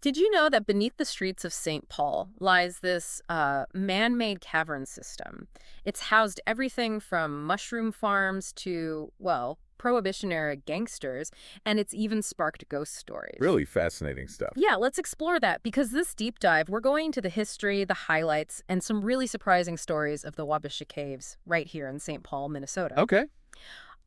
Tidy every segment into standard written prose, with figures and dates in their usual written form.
Did you know that beneath the streets of St. Paul lies this man-made cavern system? It's housed everything from mushroom farms to, well, Prohibition-era gangsters, and it's even sparked ghost stories. Really fascinating stuff. Yeah, let's explore that because this deep dive, we're going into the history, the highlights, and some really surprising stories of the Wabasha Caves right here in St. Paul, Minnesota. Okay.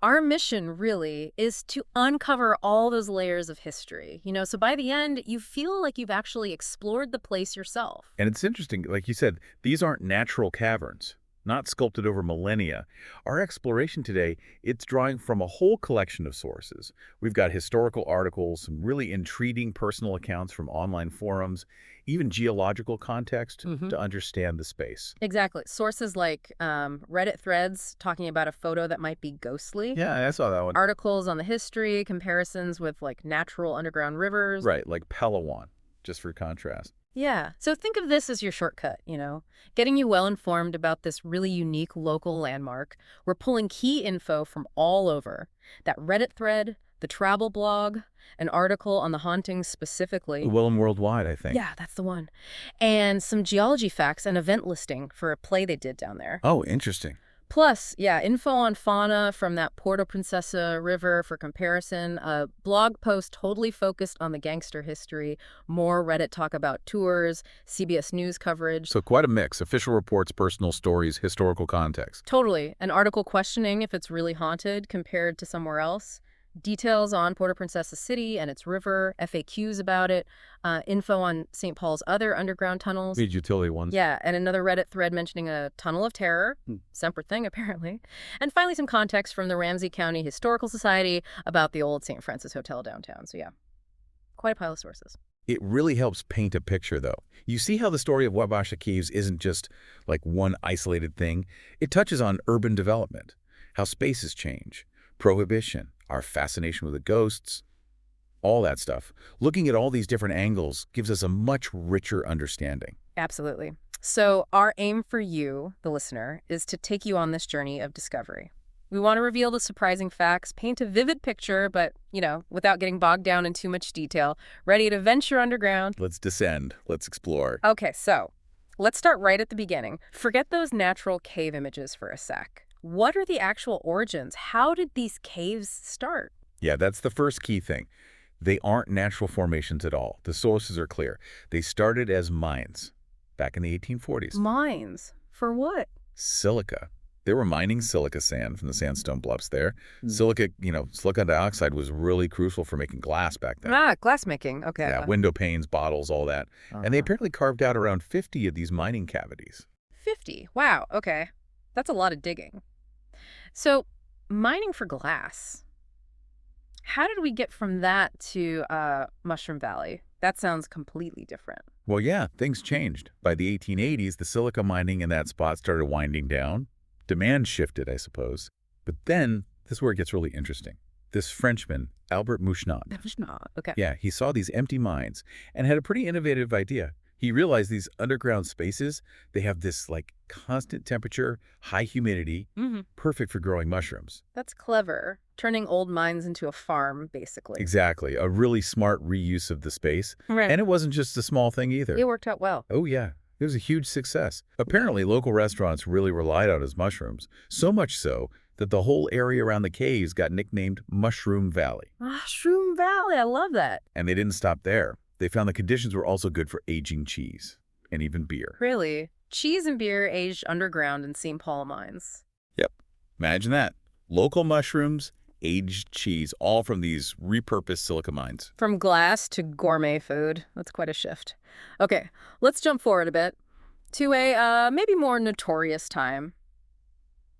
Our mission really is to uncover all those layers of history. So by the end, you feel like you've actually explored the place yourself. And it's interesting, like you said, these aren't natural caverns, not sculpted over millennia. Our exploration today, it's drawing from a whole collection of sources. We've got historical articles, some really intriguing personal accounts from online forums, even geological context to understand the space. Exactly. Sources like Reddit threads talking about a photo that might be ghostly. Yeah, I saw that one. Articles on the history, comparisons with like natural underground rivers. Right, like Palawan, just for contrast. Yeah. So think of this as your shortcut, getting you well informed about this really unique local landmark. We're pulling key info from all over. That Reddit thread, the travel blog, an article on the Hauntings specifically. Well, and worldwide, I think. Yeah, that's the one. And some geology facts and event listing for a play they did down there. Oh, interesting. Plus, yeah, info on fauna from that Puerto Princesa River for comparison, a blog post totally focused on the gangster history, more Reddit talk about tours, CBS News coverage. So quite a mix. Official reports, personal stories, historical context. Totally. An article questioning if it's really haunted compared to somewhere else. Details on Puerto Princesa City and its river, FAQs about it, info on St. Paul's other underground tunnels. These utility ones. Yeah, and another Reddit thread mentioning a tunnel of terror, separate thing apparently. And finally some context from the Ramsey County Historical Society about the old St. Francis Hotel downtown. So yeah, quite a pile of sources. It really helps paint a picture, though. You see how the story of Wabasha Caves isn't just like one isolated thing? It touches on urban development, how spaces change, prohibition, our fascination with the ghosts, all that stuff. Looking at all these different angles gives us a much richer understanding. Absolutely. So our aim for you, the listener, is to take you on this journey of discovery. We want to reveal the surprising facts, paint a vivid picture, but, without getting bogged down in too much detail, ready to venture underground. Let's descend. Let's explore. Okay, so let's start right at the beginning. Forget those natural cave images for a sec. What are the actual origins? How did these caves start? Yeah, that's the first key thing. They aren't natural formations at all. The sources are clear. They started as mines back in the 1840s. Mines? For what? Silica. They were mining silica sand from the sandstone bluffs there. Silica, silicon dioxide was really crucial for making glass back then. Ah, glass making. Okay. Yeah, window panes, bottles, all that. And they apparently carved out around 50 of these mining cavities. 50? Wow, okay. That's a lot of digging. So, mining for glass. How did we get from that to Mushroom Valley? That sounds completely different. Well, yeah, things changed. By the 1880s, the silica mining in that spot started winding down. Demand shifted, I suppose. But then, this is where it gets really interesting. This Frenchman, Albert Mouchnot. Okay. Yeah, he saw these empty mines and had a pretty innovative idea. He realized these underground spaces, they have this constant temperature, high humidity, perfect for growing mushrooms. That's clever. Turning old mines into a farm, basically. Exactly. A really smart reuse of the space. Right. And it wasn't just a small thing either. It worked out well. Oh, yeah. It was a huge success. Apparently, local restaurants really relied on his mushrooms, so much so that the whole area around the caves got nicknamed Mushroom Valley. Mushroom Valley, I love that. And they didn't stop there. They found the conditions were also good for aging cheese and even beer. Really? Cheese and beer aged underground in St. Paul mines. Yep. Imagine that. Local mushrooms, aged cheese, all from these repurposed silica mines. From glass to gourmet food. That's quite a shift. Okay, let's jump forward a bit to a maybe more notorious time.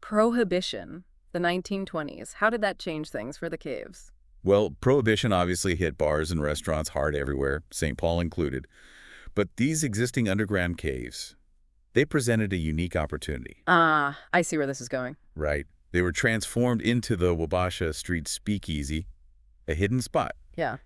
Prohibition, the 1920s. How did that change things for the caves? Well, Prohibition obviously hit bars and restaurants hard everywhere, St. Paul included. But these existing underground caves, they presented a unique opportunity. I see where this is going. Right. They were transformed into the Wabasha Street Speakeasy, a hidden spot. Yeah.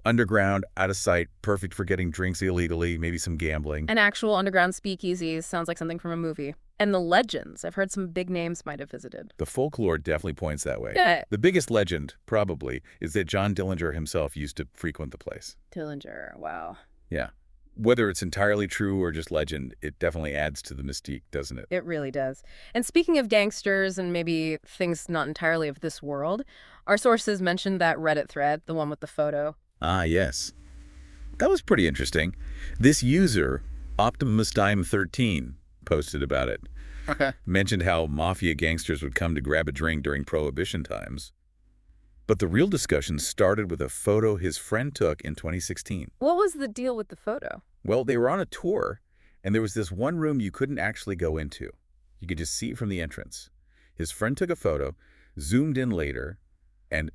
Underground, out of sight, perfect for getting drinks illegally, maybe some gambling. An actual underground speakeasies sounds like something from a movie. And the legends. I've heard some big names might have visited. The folklore definitely points that way. Yeah. The biggest legend, probably, is that John Dillinger himself used to frequent the place. Dillinger, wow. Yeah. Whether it's entirely true or just legend, it definitely adds to the mystique, doesn't it? It really does. And speaking of gangsters and maybe things not entirely of this world, our sources mentioned that Reddit thread, the one with the photo. Ah, yes. That was pretty interesting. This user, OptimusDime13, posted about it. Okay. Mentioned how mafia gangsters would come to grab a drink during Prohibition times. But the real discussion started with a photo his friend took in 2016. What was the deal with the photo? Well, they were on a tour, and there was this one room you couldn't actually go into. You could just see it from the entrance. His friend took a photo, zoomed in later, and,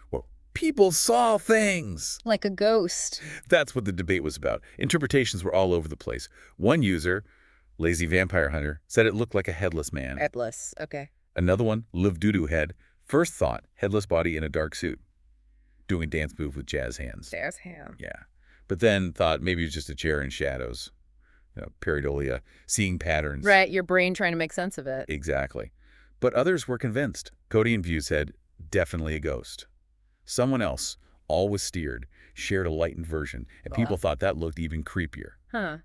well, people saw things. Like a ghost. That's what the debate was about. Interpretations were all over the place. One user, Lazy Vampire Hunter, said it looked like a headless man. Headless. Okay. Another one, Live Doodoo Head, first thought, headless body in a dark suit, doing a dance move with jazz hands. There's him. Yeah. But then thought maybe it was just a chair in shadows. Pareidolia, seeing patterns. Right, your brain trying to make sense of it. Exactly. But others were convinced. Cody and View said, definitely a ghost. Someone else, all was steered, shared a lightened version, and people thought that looked even creepier. Huh.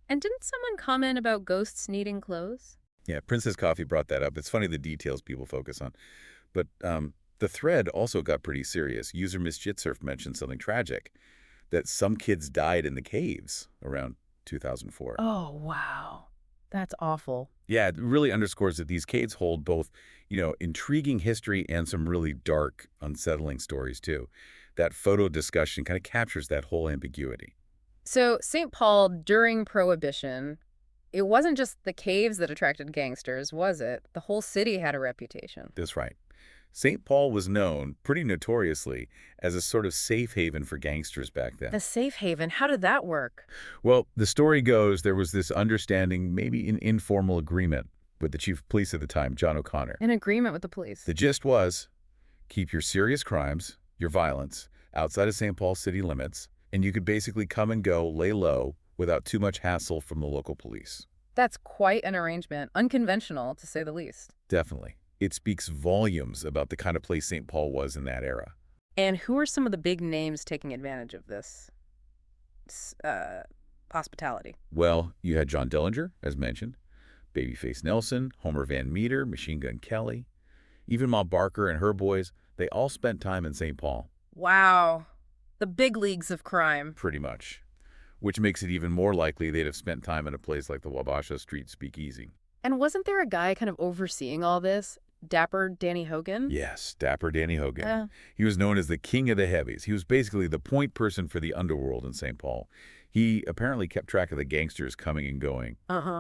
And didn't someone comment about ghosts needing clothes? Yeah, Princess Coffee brought that up. It's funny the details people focus on. But the thread also got pretty serious. User Miss Jitsurf mentioned something tragic, that some kids died in the caves around 2004. Oh, wow. That's awful. Yeah, it really underscores that these caves hold both, intriguing history and some really dark, unsettling stories, too. That photo discussion kind of captures that whole ambiguity. So, St. Paul, during Prohibition, it wasn't just the caves that attracted gangsters, was it? The whole city had a reputation. That's right. St. Paul was known, pretty notoriously, as a sort of safe haven for gangsters back then. The safe haven, how did that work? Well, the story goes there was this understanding, maybe an informal agreement, with the chief of police at the time, John O'Connor. An agreement with the police. The gist was, keep your serious crimes, your violence, outside of St. Paul city limits, and you could basically come and go, lay low, without too much hassle from the local police. That's quite an arrangement. Unconventional, to say the least. Definitely. It speaks volumes about the kind of place St. Paul was in that era. And who are some of the big names taking advantage of this hospitality? Well, you had John Dillinger, as mentioned, Babyface Nelson, Homer Van Meter, Machine Gun Kelly. Even Ma Barker and her boys, they all spent time in St. Paul. Wow. The big leagues of crime. Pretty much. Which makes it even more likely they'd have spent time in a place like the Wabasha Street Speakeasy. And wasn't there a guy kind of overseeing all this? Dapper Danny Hogan? Yes, Dapper Danny Hogan. Yeah. He was known as the king of the heavies. He was basically the point person for the underworld in St. Paul. He apparently kept track of the gangsters coming and going,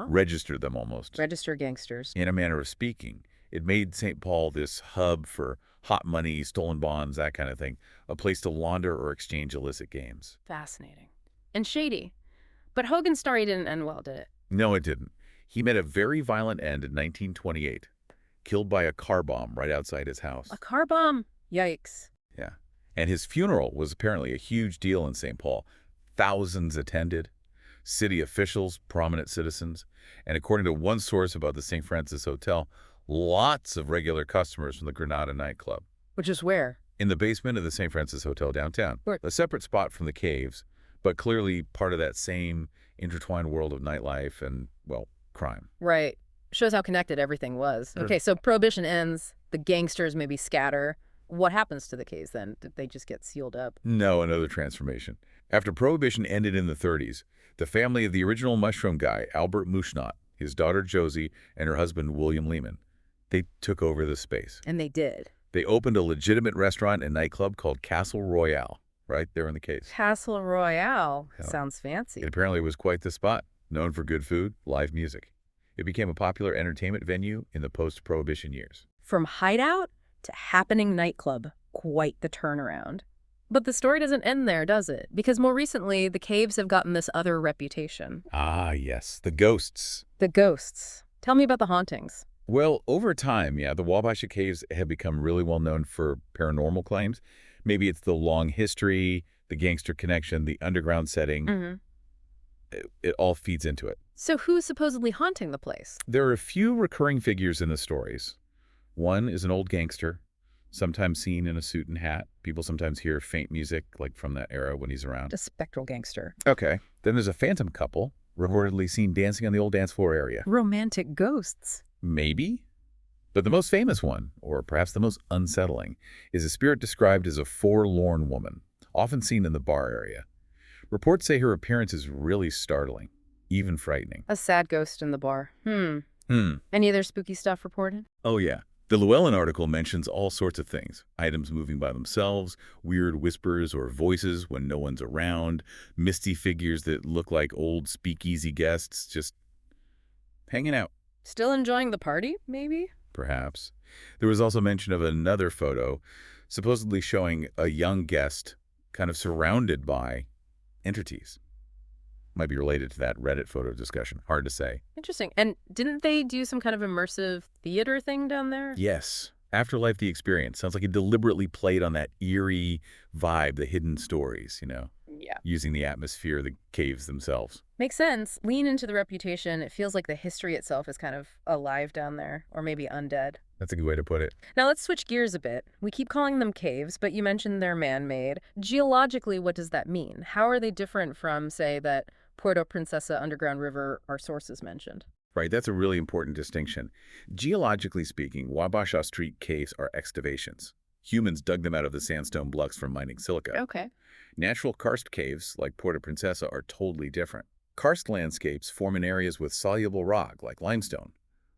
registered them almost. Register gangsters. In a manner of speaking. It made St. Paul this hub for hot money, stolen bonds, that kind of thing, a place to launder or exchange illicit games. Fascinating. And shady. But Hogan's story didn't end well, did it? No, it didn't. He met a very violent end in 1928. Killed by a car bomb right outside his house. A car bomb? Yikes. Yeah. And his funeral was apparently a huge deal in St. Paul. Thousands attended, city officials, prominent citizens, and according to one source about the St. Francis Hotel, lots of regular customers from the Granada nightclub. Which is where? In the basement of the St. Francis Hotel downtown. Right. A separate spot from the caves, but clearly part of that same intertwined world of nightlife and, well, crime. Right. Shows how connected everything was. Okay, so Prohibition ends, the gangsters maybe scatter. What happens to the caves then? Did they just get sealed up? No, another transformation. After Prohibition ended in the 30s, the family of the original mushroom guy, Albert Mushnot, his daughter Josie, and her husband William Lehman, they took over the space. And they did. They opened a legitimate restaurant and nightclub called Castle Royale, right there in the caves. Castle Royale. Yeah. Sounds fancy. It apparently was quite the spot, known for good food, live music. It became a popular entertainment venue in the post-Prohibition years. From hideout to happening nightclub. Quite the turnaround. But the story doesn't end there, does it? Because more recently, the caves have gotten this other reputation. Ah, yes, the ghosts. The ghosts. Tell me about the hauntings. Well, over time, yeah, the Wabasha Caves have become really well known for paranormal claims. Maybe it's the long history, the gangster connection, the underground setting. It all feeds into it. So who's supposedly haunting the place? There are a few recurring figures in the stories. One is an old gangster, sometimes seen in a suit and hat. People sometimes hear faint music, like from that era when he's around. A spectral gangster. Okay. Then there's a phantom couple, reportedly seen dancing on the old dance floor area. Romantic ghosts. Maybe? But the most famous one, or perhaps the most unsettling, is a spirit described as a forlorn woman, often seen in the bar area. Reports say her appearance is really startling, even frightening. A sad ghost in the bar. Any other spooky stuff reported? Oh, yeah. The Llewellyn article mentions all sorts of things. Items moving by themselves, weird whispers or voices when no one's around, misty figures that look like old speakeasy guests just hanging out, Still enjoying the party, maybe? perhaps. There was also mention of another photo, supposedly showing a young guest kind of surrounded by entities. Might be related to that Reddit photo discussion. Hard to say. Interesting. And didn't they do some kind of immersive theater thing down there? Yes. Afterlife the Experience. Sounds like he deliberately played on that eerie vibe, the hidden stories, Yeah. using the atmosphere of the caves themselves. Makes sense. Lean into the reputation. It feels like the history itself is kind of alive down there, or maybe undead. That's a good way to put it. Now let's switch gears a bit. We keep calling them caves, but you mentioned they're man-made. Geologically, what does that mean? How are they different from, say, that Puerto Princesa underground river our sources mentioned? Right, that's a really important distinction. Geologically speaking, Wabasha Street caves are excavations. Humans dug them out of the sandstone blocks from mining silica. Okay. Natural karst caves, like Puerto Princesa, are totally different. Karst landscapes form in areas with soluble rock, like limestone.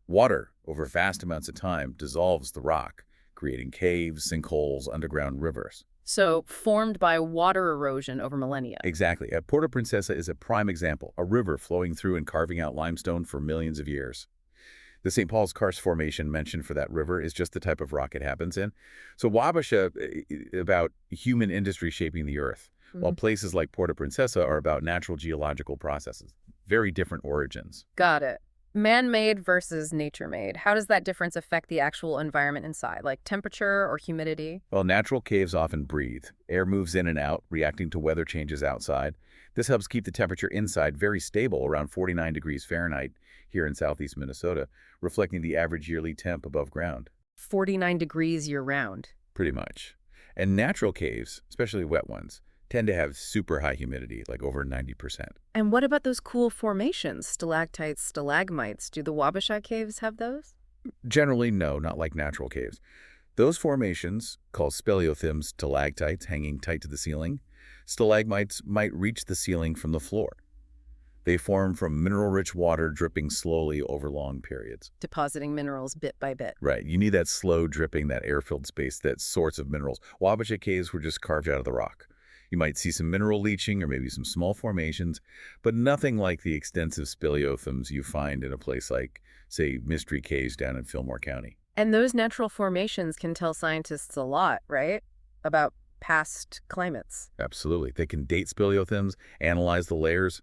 Water, over vast amounts of time, dissolves the rock, creating caves, sinkholes, underground rivers. So, formed by water erosion over millennia. Exactly. Puerto Princesa is a prime example, a river flowing through and carving out limestone for millions of years. The St. Paul's Karst Formation mentioned for that river is just the type of rock it happens in. So Wabasha, about human industry shaping the earth, while places like Puerto Princesa are about natural geological processes. Very different origins. Got it. Man-made versus nature-made. How does that difference affect the actual environment inside, like temperature or humidity? Well, natural caves often breathe. Air moves in and out, reacting to weather changes outside. This helps keep the temperature inside very stable, around 49 degrees Fahrenheit here in southeast Minnesota, reflecting the average yearly temp above ground. 49 degrees year-round. Pretty much. And natural caves, especially wet ones, tend to have super high humidity, like over 90%. And what about those cool formations, stalactites, stalagmites? Do the Wabasha Caves have those? Generally, no, not like natural caves. Those formations, called speleothems, stalactites hanging tight to the ceiling, stalagmites might reach the ceiling from the floor. They form from mineral-rich water dripping slowly over long periods. Depositing minerals bit by bit. Right. You need that slow dripping, that air-filled space, that sorts of minerals. Wabasha caves were just carved out of the rock. You might see some mineral leaching or maybe some small formations, but nothing like the extensive speleothems you find in a place like, say, Mystery Caves down in Fillmore County. And those natural formations can tell scientists a lot, right? About past climates. Absolutely. They can date speleothems, analyze the layers.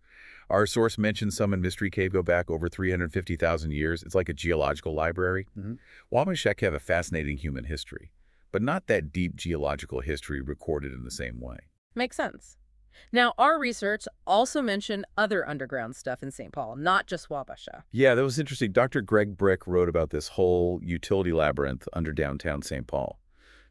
Our source mentions some in Mystery Cave go back over 350,000 years. It's like a geological library. Wabasha have a fascinating human history, but not that deep geological history recorded in the same way. Makes sense. Now, our research also mentioned other underground stuff in St. Paul, not just Wabasha. Yeah, that was interesting. Dr. Greg Brick wrote about this whole utility labyrinth under downtown St. Paul,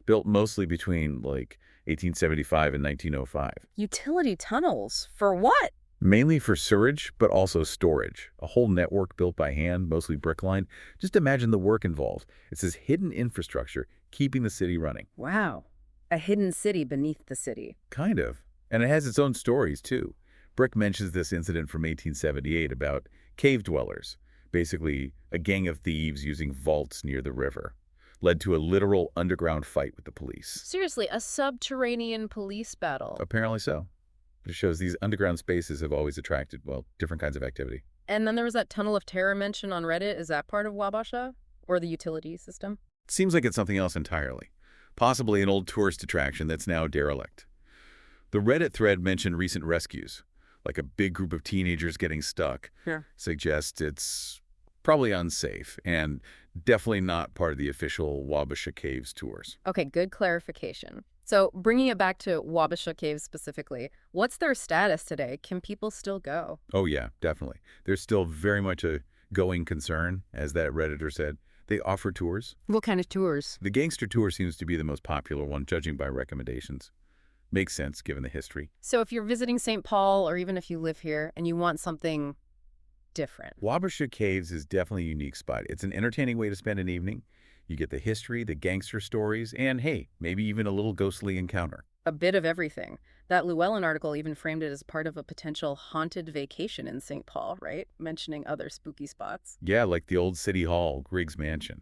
built mostly between, 1875 and 1905. Utility tunnels? For what? Mainly for sewage, but also storage. A whole network built by hand, mostly brick-lined. Just imagine the work involved. It's this hidden infrastructure keeping the city running. Wow. A hidden city beneath the city. Kind of. And it has its own stories, too. Brick mentions this incident from 1878 about cave dwellers, basically a gang of thieves using vaults near the river, led to a literal underground fight with the police. Seriously, a subterranean police battle. Apparently so. But it shows these underground spaces have always attracted, different kinds of activity. And then there was that tunnel of terror mentioned on Reddit. Is that part of Wabasha? Or the utility system? It seems like it's something else entirely. Possibly an old tourist attraction that's now derelict. The Reddit thread mentioned recent rescues, like a big group of teenagers getting stuck. Yeah. Suggests it's probably unsafe and definitely not part of the official Wabasha Caves tours. Okay, good clarification. So bringing it back to Wabasha Caves specifically, what's their status today? Can people still go? Oh yeah, definitely. There's still very much a going concern, as that Redditor said. They offer tours. What kind of tours? The Gangster tour seems to be the most popular one, judging by recommendations. Makes sense, given the history. So if you're visiting St. Paul, or even if you live here and you want something different. Wabasha Caves is definitely a unique spot. It's an entertaining way to spend an evening. You get the history, the gangster stories, and hey, maybe even a little ghostly encounter. A bit of everything. That Llewellyn article even framed it as part of a potential haunted vacation in St. Paul, right? Mentioning other spooky spots. Yeah, like the old City Hall, Griggs Mansion.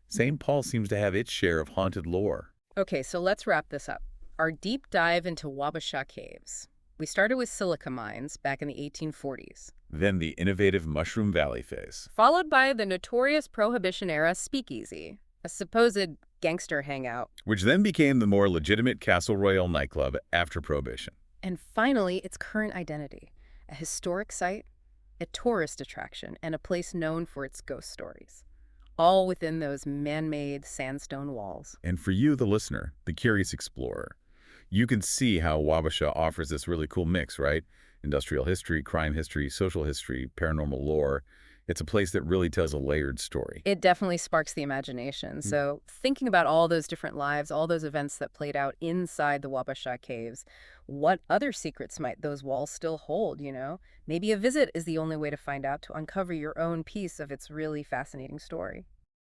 St. Paul seems to have its share of haunted lore. Okay, so let's wrap this up. Our deep dive into Wabasha Caves. We started with silica mines back in the 1840s, Then the innovative Mushroom Valley phase. followed by the notorious Prohibition-era Speakeasy, a supposed gangster hangout. Which then became the more legitimate Castle Royale nightclub after Prohibition. And finally, its current identity, a historic site, a tourist attraction, and a place known for its ghost stories, all within those man-made sandstone walls. And for you, the listener, the curious explorer, you can see how Wabasha offers this really cool mix, right? Industrial history, crime history, social history, paranormal lore. It's a place that really tells a layered story. It definitely sparks the imagination. So thinking about all those different lives, all those events that played out inside the Wabasha Caves, what other secrets might those walls still hold, you know? Maybe a visit is the only way to find out, to uncover your own piece of its really fascinating story.